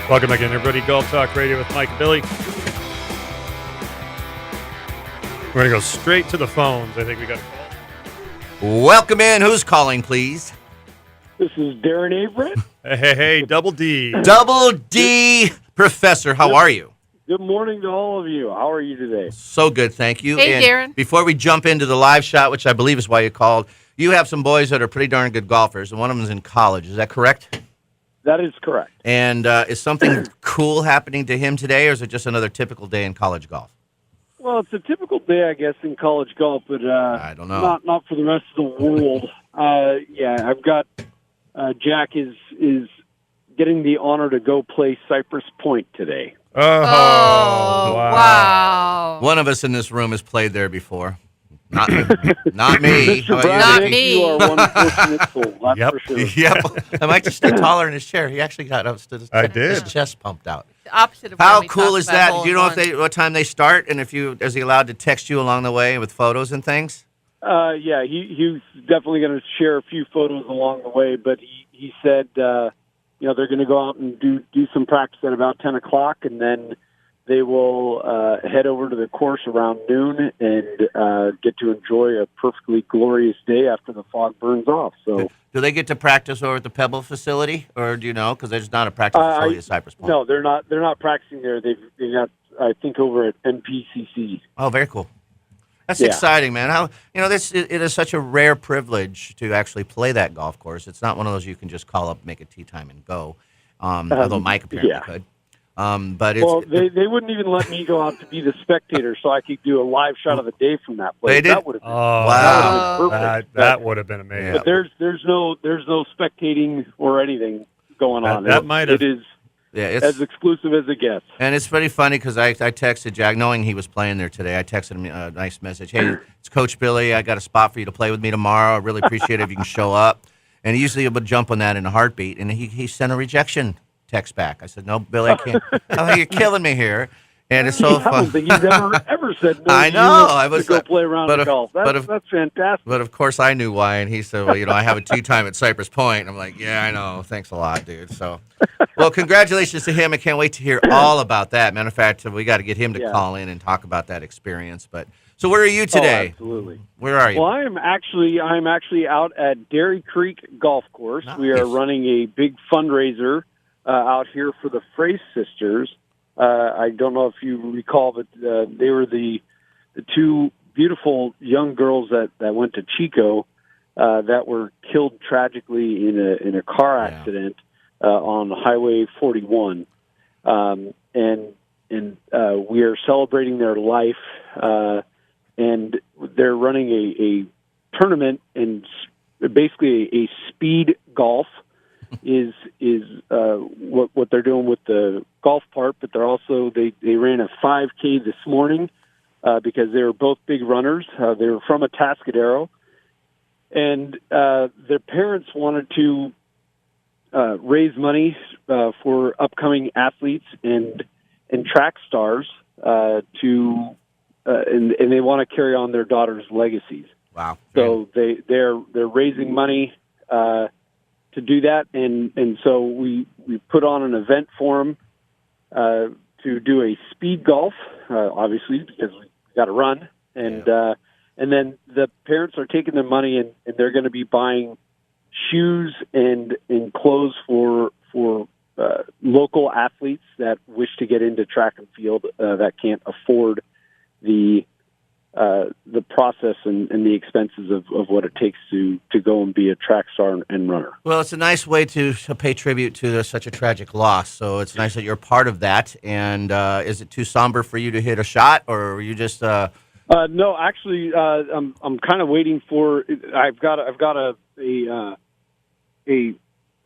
Welcome again, everybody. Golf Talk Radio with Mike and Billy. We're going to go straight to the phones. I think we got a call. Welcome in. Who's calling, please? This is Darren Averett. Hey, Double D. Double D Professor. How are you? Good morning to all of you. How are you today? So good, thank you. Hey, and Darren. Before we jump into the live shot, which I believe is why you called, you have some boys that are pretty darn good golfers, and one of them is in college. Is that correct? That is correct. And is something cool happening to him today, or is it just another typical day in college golf? Well, it's a typical day, I guess, in college golf, but I don't know. Not for the rest of the world. I've got Jack is getting the honor to go play Cypress Point today. Oh, wow. One of us in this room has played there before. Not me. Not me. Mr. How about Brown, you, Not Vicky? me. You are one fortunate soul, that's Yep. for sure. Yep. I might just stood taller in his chair. He actually got up. I did. His chest pumped out. The opposite of How when we cool talked is about that? hole Do you in know one. what time they start, and is he allowed to text you along the way with photos and things? Yeah, he's definitely going to share a few photos along the way, but he said, they're going to go out and do some practice at about 10 o'clock, and then they will head over to the course around noon and get to enjoy a perfectly glorious day after the fog burns off. So, Do they get to practice over at the Pebble facility, or do you know? Because there's not a practice facility at Cypress Point. no, they're not. They're not practicing there. They've got, I think, over at NPCC. Oh, very cool. That's Yeah. exciting, man. It is such a rare privilege to actually play that golf course. It's not one of those you can just call up, make a tee time, and go. Although Mike apparently could. But they wouldn't even let me go out to be the spectator, so I could do a live shot of the day from that place. They did? That would have been Wow. perfect. That would have been amazing. But there's no spectating or anything going on. That might have. It is it's as exclusive as it gets. And it's pretty funny because I texted Jack, knowing he was playing there today. I texted him a nice message. Hey, it's Coach Billy. I got a spot for you to play with me tomorrow. I really appreciate it if you can show up. And he usually would jump on that in a heartbeat. And he sent a rejection text back. I said, no, Billy, I can't. Oh, you're killing me here. And it's so I fun. don't think he's ever said no. I to know. you I was to go play around but the golf. That's fantastic. But of course, I knew why. And he said, well, I have a tee time at Cypress Point. And I'm like, yeah, I know. Thanks a lot, dude. So, well, congratulations to him. I can't wait to hear all about that. Matter of fact, we got to get him to call in and talk about that experience. But so, where are you today? Oh, absolutely. Where are you? Well, I'm actually out at Dairy Creek Golf Course. Nice. We are running a big fundraiser out here for the Frey sisters. I don't know if you recall, but they were the two beautiful young girls that went to Chico that were killed tragically in a car accident on Highway 41, and we are celebrating their life, and they're running a tournament, and basically a speed golf is what they're doing with the golf part, but they ran a 5K this morning because they were both big runners. They were from Atascadero, and their parents wanted to raise money for upcoming athletes and track stars and they want to carry on their daughter's legacies. Wow! So they're raising money to do that, and so we put on an event for them to do a speed golf, obviously because we got to run, and then the parents are taking their money and they're going to be buying shoes and clothes for local athletes that wish to get into track and field that can't afford the process and the expenses of what it takes to go and be a track star and runner. Well, it's a nice way to pay tribute to such a tragic loss. So it's nice that you're part of that. And is it too somber for you to hit a shot, or are you just? No, actually, I'm kind of waiting for. I've got a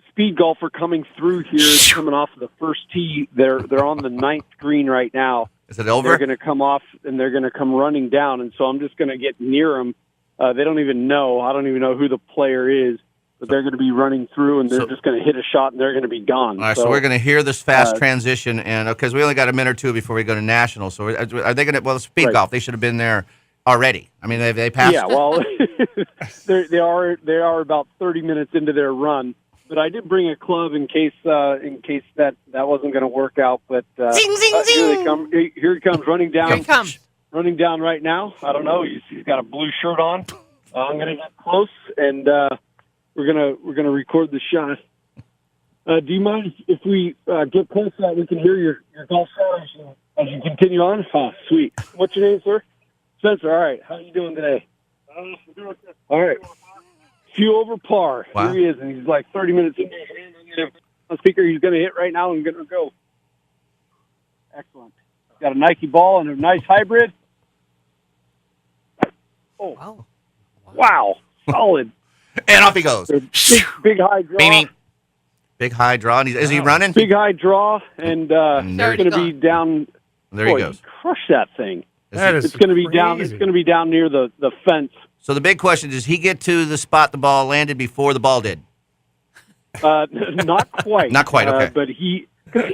speed golfer coming through here, coming off of the first tee. They're on the 9th green right now. Is it over? They're going to come off, and they're going to come running down, and so I'm just going to get near them. They don't even know. I don't even know who the player is, but they're going to be running through, and they're just going to hit a shot, and they're going to be gone. All right, so we're going to hear this fast transition, and because we only got a minute or two before we go to nationals. So are they going to? Well, speed golf, they should have been there already. I mean, they passed. Yeah, well, they are about 30 minutes into their run. but I did bring a club in case that wasn't going to work out. But Zing, zing, zing. Here they come. Here he comes running down. Here he comes. Running down right now. I don't know. He's got a blue shirt on. I'm going to get close, and we're gonna record the shot. Do you mind if we get close so that we can hear your golf shot as you continue on? Oh, sweet. What's your name, sir? Spencer. All right. How are you doing today? All right. Few over par. Wow. Here he is, and he's like 30 minutes into his hand. I'm going to on speaker. He's going to hit right now and going to go. Excellent. He's got a Nike ball and a nice hybrid. Oh, wow. Solid. And off he goes. Big high draw. Baby. Big high draw. And is he running? Big high draw, and there it's going to be down. There he goes. Crush that thing. It's going to be down. It's going to be down near the fence. So the big question is, does he get to the spot the ball landed before the ball did? Not quite. Not quite. Okay. But he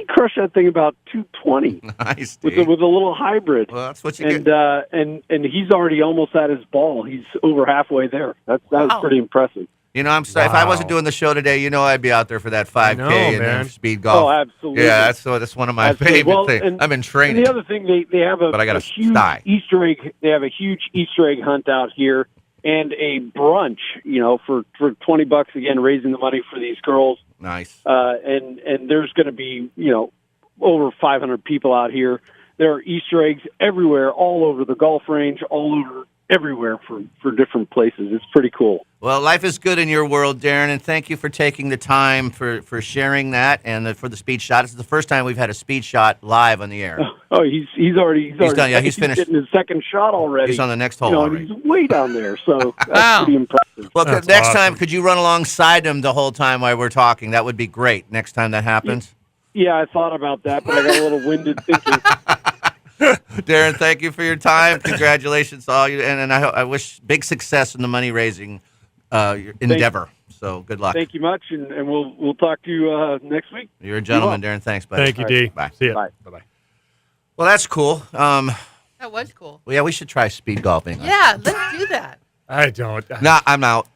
crushed that thing about 220 Nice. with Dude. a little hybrid. Well, that's what you And get. and he's already almost at his ball. He's over halfway there. That was pretty impressive. You know, if I wasn't doing the show today, I'd be out there for that 5K and man. speed golf. Oh, absolutely. Yeah, that's one of my favorite things. And, I've been training. And the other thing, they have But I got a a huge sty. Easter egg. They have a huge Easter egg hunt out here and a brunch. For $20 again, raising the money for these girls. Nice. And there's going to be over 500 people out here. There are Easter eggs everywhere, all over the golf range, all over everywhere for different places. It's pretty cool. Well, life is good in your world, Darren, and thank you for taking the time for sharing that and for the speed shot. It's the first time we've had a speed shot live on the air. Oh, he's already done. Yeah, he's finished. Getting his second shot already. He's on the next hole already. And he's way down there, so that's Wow. pretty impressive. Well, That's next awesome. time, could you run alongside him the whole time while we're talking? That would be great. Next time that happens. Yeah, I thought about that, but I got a little winded thinking. Darren, thank you for your time. Congratulations to all you, and I wish big success in the money raising endeavor. So good luck. Thank you much, and we'll talk to you next week. You're a gentleman, Darren. Thanks, buddy. Thank you, D. Bye. See ya. Bye. Bye-bye. Well, that's cool. That was cool. Well, yeah, we should try speed golfing. Yeah, let's do that. I don't. No, I'm out.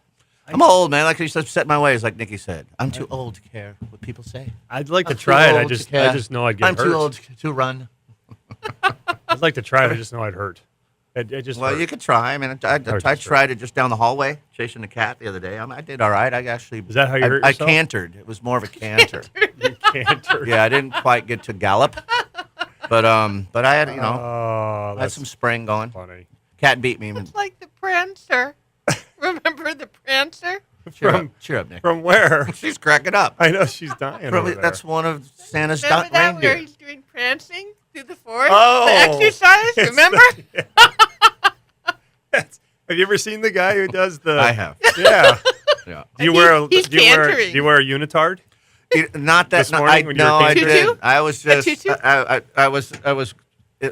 I'm old, man. Like I used to set my ways, like Nikki said. I'm too old to care what people say. I'd like to I'm too try it. I old to just care. know I'd get I'm hurt. too old to run. I'd like to try it. I just know I'd hurt. It just Well, hurt. you could try. I mean, I tried it just down the hallway, chasing the cat the other day. I did all right. I actually. Is that how you hurt I yourself? cantered. It was more of a canter. You can't hurt. Yeah, I didn't quite get to gallop, but I had Oh, I had that's some spring going. funny. Cat beat me. It's like the Prancer. Remember the Prancer? Cheer up, Nick. From where? She's cracking up. I know she's dying. over there. That's one of Santa's Remember that where reindeer. he's doing prancing through the forest? Oh. The exercise, It's remember? Have you ever seen the guy who does the? I have. Yeah. Yeah. Do you He's- wear? he's Do you wear? cantering. Do you wear a unitard? Not that. This No, morning when you were no, I cantering? didn't. Tutu? I was A just. tutu? I was. There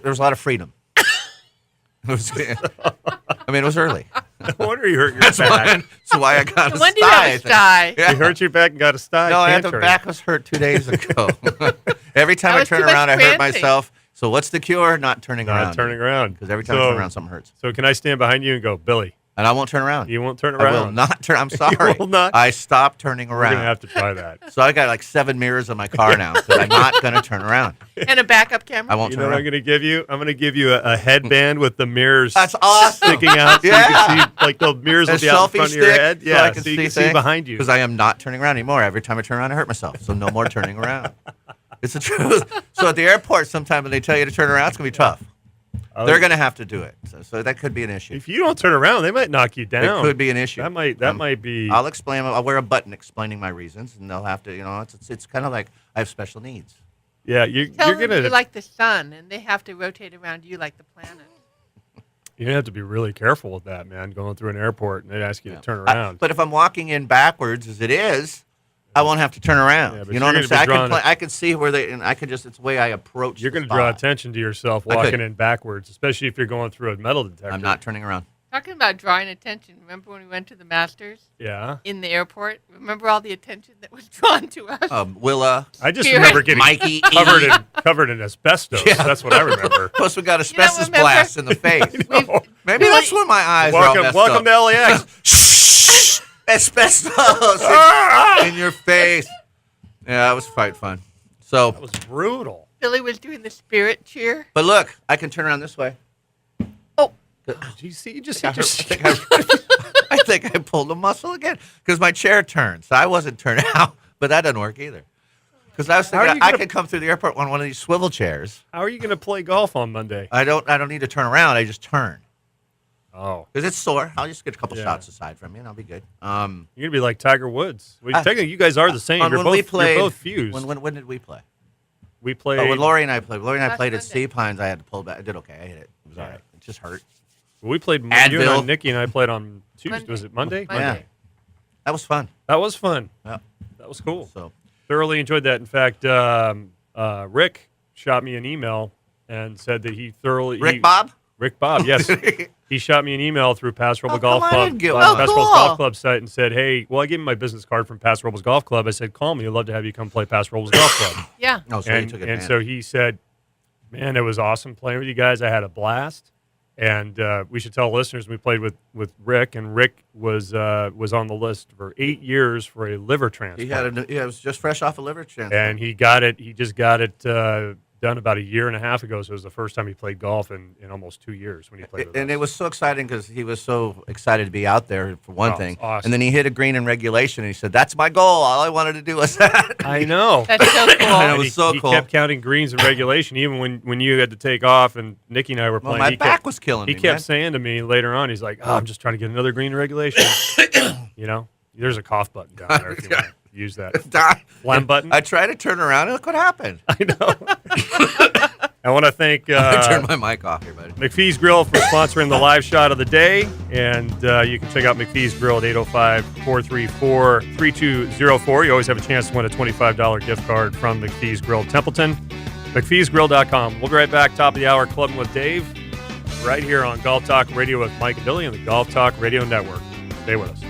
was a lot of freedom. It was, I mean, it was early. No wonder you hurt your back. That's why I got No a wonder you sty. have a sty. Yeah. You hurt your back and got a sty. No, I had the cantering. back was hurt 2 days ago. Every time That I was turn too much around, I hurt prancing. myself. So what's the cure? Not turning Not around. turning around. Because every time I turn around, something hurts. So can I stand behind you and go, Billy? And I won't turn around. You won't turn I around. will not turn. I'm sorry. will not? I stopped turning We're around. gonna have to try that. So I got like 7 mirrors on my car now because I'm not going to turn around. And a backup camera. I won't You turn know what I'm around. gonna give you? I'm gonna give you a headband with the mirrors That's awesome. sticking out, so you Yeah. can see like the mirrors A will be out in selfie front of your stick head. so Yeah, I can so you see can see things. behind you. Because I am not turning around anymore. Every time I turn around, I hurt myself. So no more turning around. It's the truth. So at the airport, sometime when they tell you to turn around, it's going to be tough. Oh, They're going to have to do it. So that could be an issue. If you don't turn around, they might knock you down. It could be an issue. That might be. I'll explain. I'll wear a button explaining my reasons, and they'll have to. It's kind of like I have special needs. Yeah, Tell you're them gonna. you're like the sun, and they have to rotate around you like the planet. You're gonna have to be really careful with that, man. Going through an airport and they ask you to turn around. But if I'm walking in backwards as it is, I won't have to turn around. Yeah, but you know what you're I'm saying? gonna be I can see where they, and I can just. It's the way I approach. You're the going to draw spot. attention to yourself I walking could. in backwards, especially if you're going through a metal detector. I'm not turning around. Talking about drawing attention. Remember when we went to the Masters Yeah. in the airport? Remember all the attention that was drawn to us? Willa, I just Spirit. remember getting Mikey, covered in asbestos. Yeah. That's what I remember. Plus, we got asbestos remember- blast in the face. We've- Maybe that's when my eyes are all messed Welcome up. to LAX. Shh. asbestos in your face. Yeah, it was quite fun. So, That was brutal. Billy was doing the spirit cheer. but look, I can turn around this way. Oh, Did you see? You just I hit your think I pulled a muscle again because my chair turned. So I wasn't turning out, but that doesn't work either. Because I was How are thinking you I gonna- could come through the airport on one of these swivel chairs. How are you going to play golf on Monday? I don't need to turn around. I just turn Oh, because it's sore. I'll just get a couple Yeah. shots aside from you, and I'll be good. you're going to be like Tiger Woods. Well, technically, you guys are the same. On You're when both, we played, you're both fused. When did we play? We played. Oh, when Lori and I played. Lori and I Last played at Monday. Sea Pines. I had to pull back. I did okay. I hit it. It was all Yeah. right. It just hurt. we played. You and Advil. Nikki and I played on Tuesday. Monday. Was it Monday? Monday. Yeah, that was fun. That was fun. Yeah. That was cool. So Thoroughly enjoyed that. In fact, Rick shot me an email and said that he thoroughly. Rick Bob. Rick Bob, yes. He shot me an email through Pass Rebel Oh, Golf come on, I Club, didn't get Pass one. Oh, Rebel's cool. Golf Club site, and said, "Hey, well, I gave him my business card from Pass Rebel's Golf Club. I said, call me. I'd love to have you come play Pass Rebel's Golf Club." yeah. Oh, so and, you took and advantage. so he said, "Man, it was awesome playing with you guys. I had a blast." And we should tell listeners we played with Rick, and Rick was on the list for 8 years for a liver transplant. He was just fresh off a liver transplant. And he got it. He just got it done about a year and a half ago. So it was the first time he played golf in almost 2 years when he played with And us. it was so exciting because he was so excited to be out there for one Oh, thing. it's awesome. And then he hit a green in regulation and he said, "That's my goal. All I wanted to do was that." I know. That's so cool. And it And was so he cool. kept counting greens in regulation, even when you had to take off and Nikki and I were Well, playing. my he back kept, was killing He me, kept man. saying to me later on, he's like, "Oh, I'm just trying to get another green in regulation." You know, there's a cough button down there if you want to use that. Phlegm button. I tried to turn around and look what happened. I know. I want to thank I turned my mic off here, buddy. McPhee's Grill for sponsoring the live shot of the day. And you can check out McPhee's Grill at 805-434-3204. You always have a chance to win a $25 gift card from McPhee's Grill Templeton. McPhee'sGrill.com. We'll be right back, top of the hour, Clubbing with Dave, right here on Golf Talk Radio with Mike and Billy and the Golf Talk Radio Network. Stay with us.